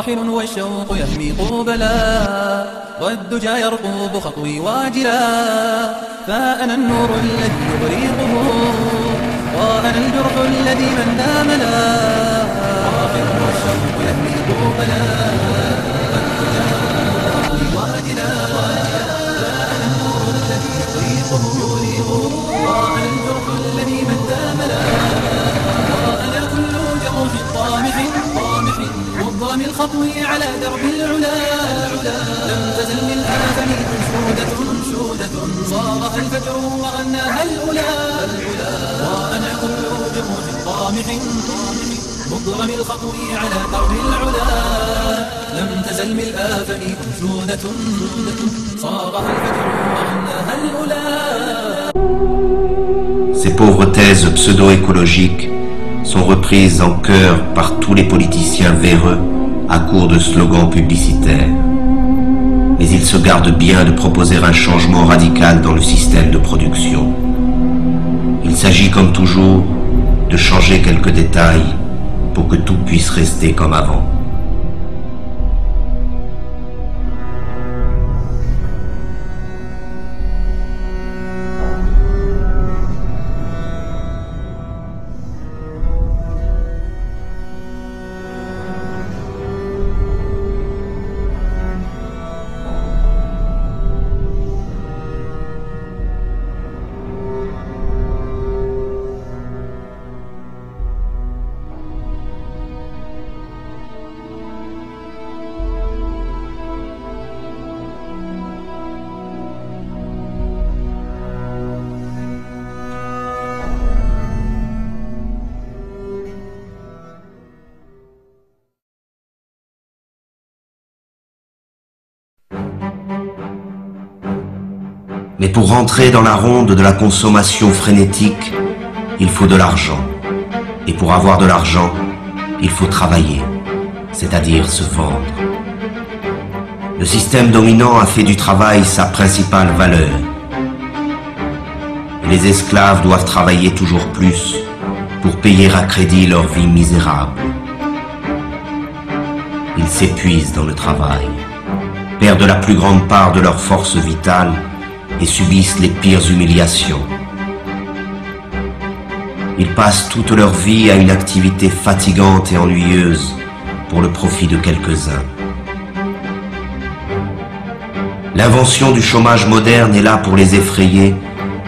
راحل والشوق يهمي قوبلا والدجى يرقوب خطوي واجلا فأنا النور الذي يغريقه وأنا الجرح الذي من داملا راحل والشوق يهمي قوبلا والدجى يرقوب خطوي واجلا فأنا النور الذي يغريقه وأنا الجرح الذي من داملا وأنا كل جروح طامح مضرم الخطو على درب العلا لم تزل للآثم أنشودة صارها الفجر وغناها الأولى وأنا كل جروح طامح مضرم الخطو على درب العلا لم تزل للآثم أنشودة صارها الفجر وغناها الأولى. Ces pauvres thèses pseudo-écologiques sont reprises en chœur par tous les politiciens véreux à court de slogans publicitaires. Mais ils se gardent bien de proposer un changement radical dans le système de production. Il s'agit comme toujours de changer quelques détails pour que tout puisse rester comme avant. Mais pour rentrer dans la ronde de la consommation frénétique, il faut de l'argent. Et pour avoir de l'argent, il faut travailler, c'est-à-dire se vendre. Le système dominant a fait du travail sa principale valeur. Et les esclaves doivent travailler toujours plus pour payer à crédit leur vie misérable. Ils s'épuisent dans le travail, perdent la plus grande part de leur force vitale et subissent les pires humiliations. Ils passent toute leur vie à une activité fatigante et ennuyeuse pour le profit de quelques-uns. L'invention du chômage moderne est là pour les effrayer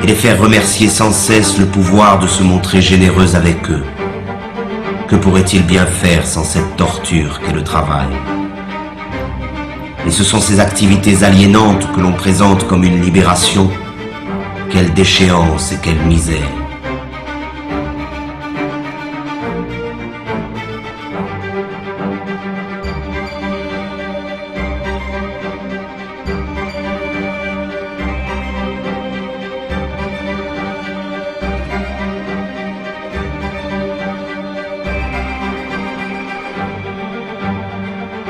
et les faire remercier sans cesse le pouvoir de se montrer généreux avec eux. Que pourraient-ils bien faire sans cette torture qu'est le travail ? Et ce sont ces activités aliénantes que l'on présente comme une libération. Quelle déchéance et quelle misère.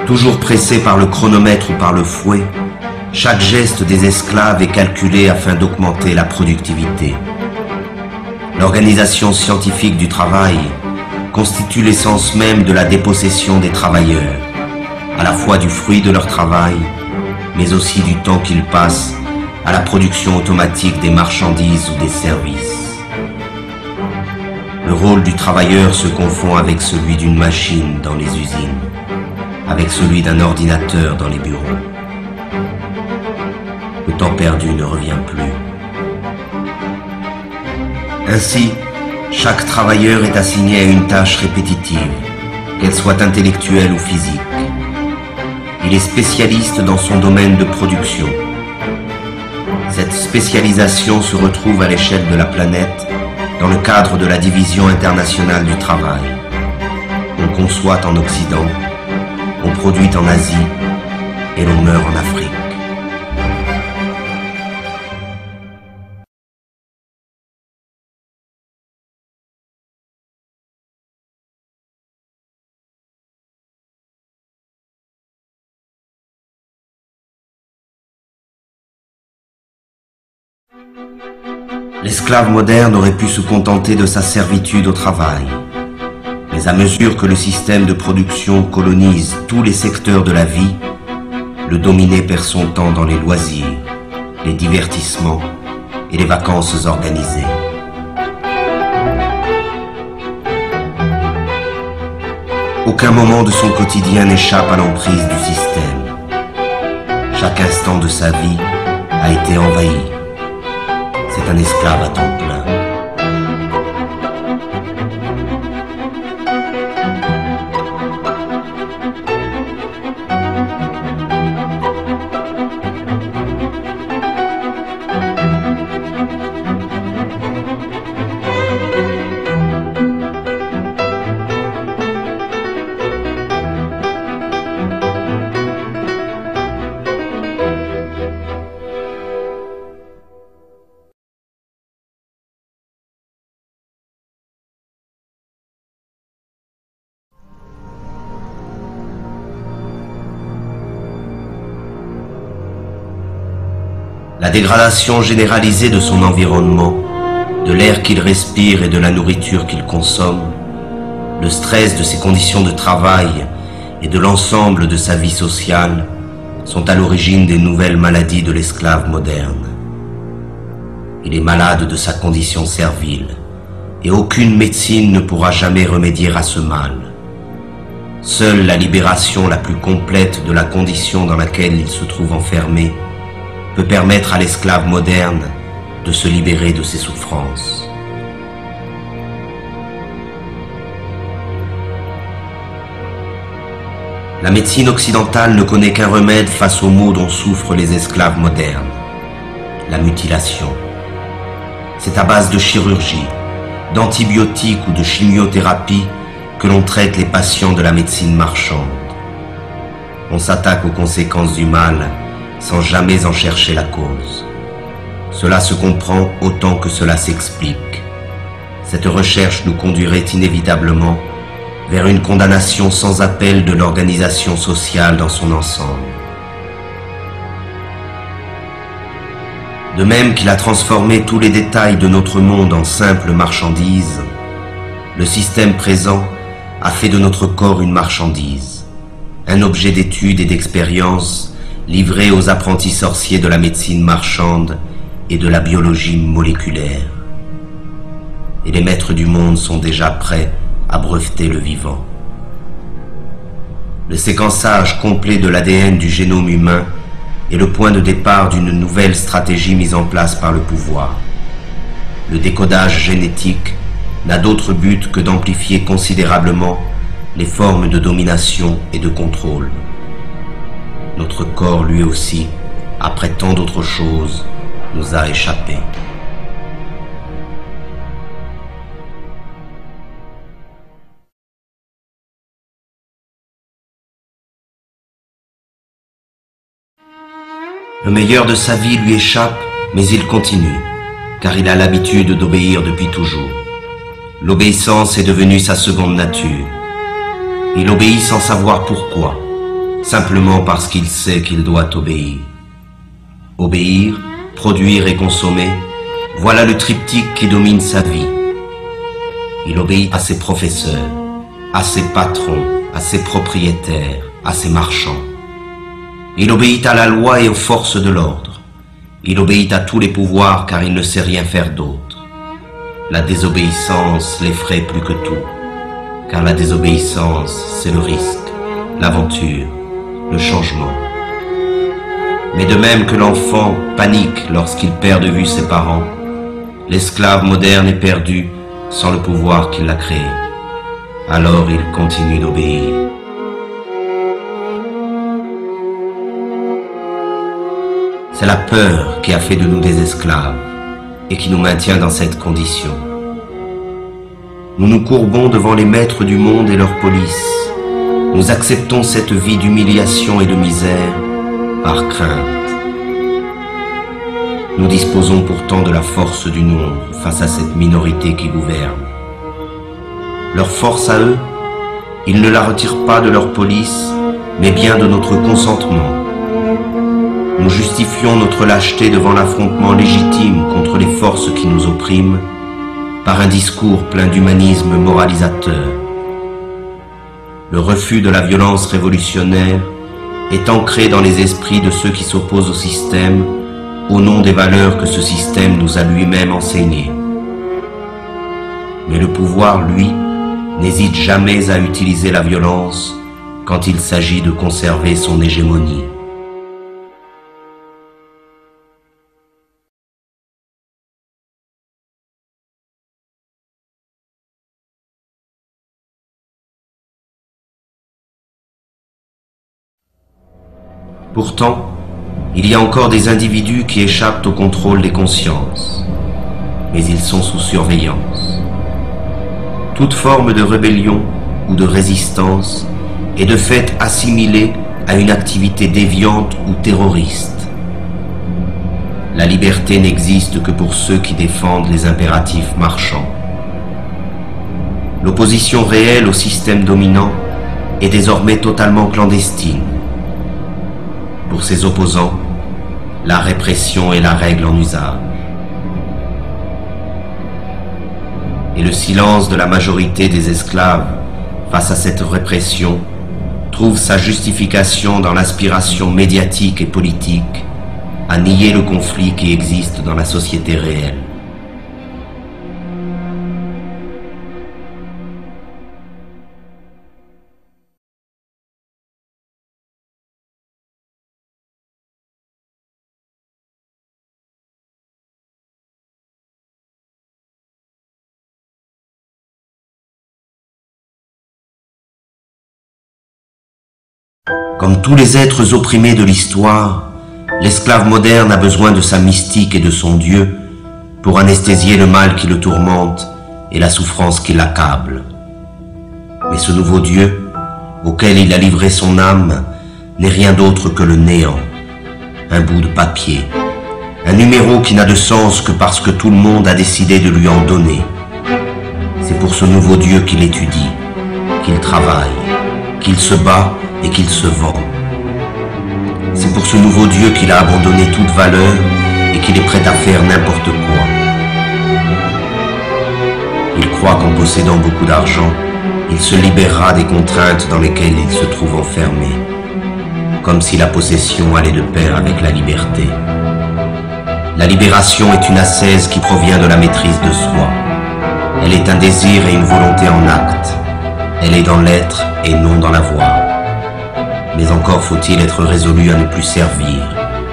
Toujours pressés par le chronomètre ou par le fouet, chaque geste des esclaves est calculé afin d'augmenter la productivité. L'organisation scientifique du travail constitue l'essence même de la dépossession des travailleurs, à la fois du fruit de leur travail, mais aussi du temps qu'ils passent à la production automatique des marchandises ou des services. Le rôle du travailleur se confond avec celui d'une machine dans les usines, avec celui d'un ordinateur dans les bureaux. Le temps perdu ne revient plus. Ainsi, chaque travailleur est assigné à une tâche répétitive, qu'elle soit intellectuelle ou physique. Il est spécialiste dans son domaine de production. Cette spécialisation se retrouve à l'échelle de la planète dans le cadre de la Division internationale du travail. On conçoit en Occident, on produit en Asie et l'on meurt en Afrique. L'esclave moderne aurait pu se contenter de sa servitude au travail. Mais Mais à mesure que le système de production colonise tous les secteurs de la vie, le dominé perd son temps dans les loisirs, les divertissements et les vacances organisées. Aucun moment de son quotidien n'échappe à l'emprise du système. Chaque instant de sa vie a été envahi. C'est un esclave à temps plein. La dégradation généralisée de son environnement, de l'air qu'il respire et de la nourriture qu'il consomme, le stress de ses conditions de travail et de l'ensemble de sa vie sociale sont à l'origine des nouvelles maladies de l'esclave moderne. Il est malade de sa condition servile et aucune médecine ne pourra jamais remédier à ce mal. Seule la libération la plus complète de la condition dans laquelle il se trouve enfermé peut permettre à l'esclave moderne de se libérer de ses souffrances. La médecine occidentale ne connaît qu'un remède face aux maux dont souffrent les esclaves modernes, la mutilation. C'est à base de chirurgie, d'antibiotiques ou de chimiothérapie que l'on traite les patients de la médecine marchande. On s'attaque aux conséquences du mal sans jamais en chercher la cause. Cela se comprend autant que cela s'explique. Cette recherche nous conduirait inévitablement vers une condamnation sans appel de l'organisation sociale dans son ensemble. De même qu'il a transformé tous les détails de notre monde en simples marchandises, le système présent a fait de notre corps une marchandise, un objet d'étude et d'expérience livré aux apprentis sorciers de la médecine marchande et de la biologie moléculaire. Et les maîtres du monde sont déjà prêts à breveter le vivant. Le séquençage complet de l'ADN du génome humain est le point de départ d'une nouvelle stratégie mise en place par le pouvoir. Le décodage génétique n'a d'autre but que d'amplifier considérablement les formes de domination et de contrôle. Notre corps, lui aussi, après tant d'autres choses, nous a échappé. Le meilleur de sa vie lui échappe, mais il continue, car il a l'habitude d'obéir depuis toujours. L'obéissance est devenue sa seconde nature. Il obéit sans savoir pourquoi, simplement parce qu'il sait qu'il doit obéir. Obéir, produire et consommer, voilà le triptyque qui domine sa vie. Il obéit à ses professeurs, à ses patrons, à ses propriétaires, à ses marchands. Il obéit à la loi et aux forces de l'ordre. Il obéit à tous les pouvoirs car il ne sait rien faire d'autre. La désobéissance l'effraie plus que tout, car la désobéissance, c'est le risque, l'aventure, le changement. Mais de même que l'enfant panique lorsqu'il perd de vue ses parents, l'esclave moderne est perdu sans le pouvoir qui l'a créé. Alors il continue d'obéir. C'est la peur qui a fait de nous des esclaves et qui nous maintient dans cette condition. Nous nous courbons devant les maîtres du monde et leur police. Nous acceptons cette vie d'humiliation et de misère par crainte. Nous disposons pourtant de la force du nombre face à cette minorité qui gouverne. Leur force à eux, ils ne la retirent pas de leur police, mais bien de notre consentement. Nous justifions notre lâcheté devant l'affrontement légitime contre les forces qui nous oppriment par un discours plein d'humanisme moralisateur. le refus de la violence révolutionnaire est ancré dans les esprits de ceux qui s'opposent au système au nom des valeurs que ce système nous a lui-même enseignées. Mais le pouvoir, lui, n'hésite jamais à utiliser la violence quand il s'agit de conserver son hégémonie. Pourtant, il y a encore des individus qui échappent au contrôle des consciences, mais ils sont sous surveillance. Toute forme de rébellion ou de résistance est de fait assimilée à une activité déviante ou terroriste. La liberté n'existe que pour ceux qui défendent les impératifs marchands. L'opposition réelle au système dominant est désormais totalement clandestine. Pour ses opposants, la répression est la règle en usage. Et le silence de la majorité des esclaves face à cette répression trouve sa justification dans l'aspiration médiatique et politique à nier le conflit qui existe dans la société réelle. Comme tous les êtres opprimés de l'histoire, l'esclave moderne a besoin de sa mystique et de son Dieu pour anesthésier le mal qui le tourmente et la souffrance qui l'accable. Mais ce nouveau Dieu, auquel il a livré son âme, n'est rien d'autre que le néant, un bout de papier, un numéro qui n'a de sens que parce que tout le monde a décidé de lui en donner. C'est pour ce nouveau Dieu qu'il étudie, qu'il travaille, qu'il se bat et qu'il se vend. C'est pour ce nouveau Dieu qu'il a abandonné toute valeur et qu'il est prêt à faire n'importe quoi. Il croit qu'en possédant beaucoup d'argent, il se libérera des contraintes dans lesquelles il se trouve enfermé, comme si la possession allait de pair avec la liberté. La libération est une ascèse qui provient de la maîtrise de soi. Elle est un désir et une volonté en acte. Elle est dans l'être et non dans l'avoir. Mais encore faut-il être résolu à ne plus servir,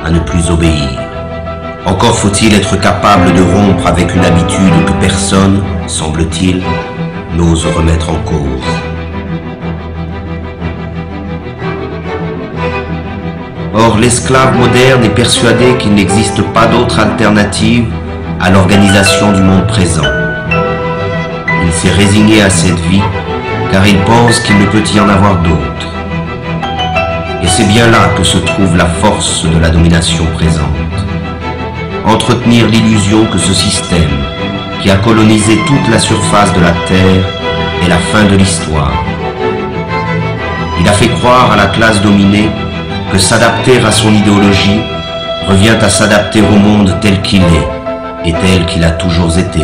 à ne plus obéir. Encore faut-il être capable de rompre avec une habitude que personne, semble-t-il, n'ose remettre en cause. Or, l'esclave moderne est persuadé qu'il n'existe pas d'autre alternative à l'organisation du monde présent. Il s'est résigné à cette vie car il pense qu'il ne peut y en avoir d'autre. Et c'est bien là que se trouve la force de la domination présente. Entretenir l'illusion que ce système, qui a colonisé toute la surface de la Terre, est la fin de l'histoire. Il a fait croire à la classe dominée que s'adapter à son idéologie revient à s'adapter au monde tel qu'il est et tel qu'il a toujours été.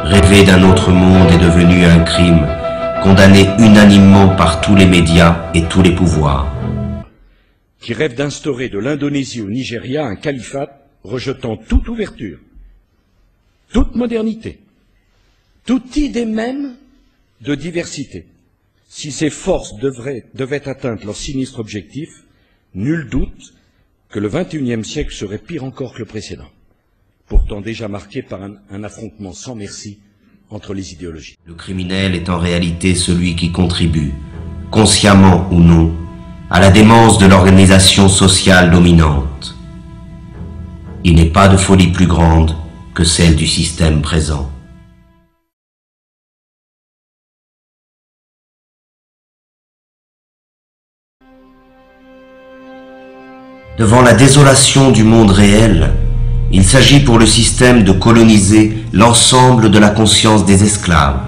Rêver d'un autre monde est devenu un crime, condamné unanimement par tous les médias et tous les pouvoirs. Qui rêve d'instaurer de l'Indonésie au Nigeria un califat rejetant toute ouverture, toute modernité, toute idée même de diversité. Si ces forces devaient atteindre leur sinistre objectif, nul doute que le XXIe siècle serait pire encore que le précédent, pourtant déjà marqué par un affrontement sans merci entre les idéologies. Le criminel est en réalité celui qui contribue, consciemment ou non, à la démence de l'organisation sociale dominante. Il n'est pas de folie plus grande que celle du système présent. Devant la désolation du monde réel, il s'agit pour le système de coloniser l'ensemble de la conscience des esclaves.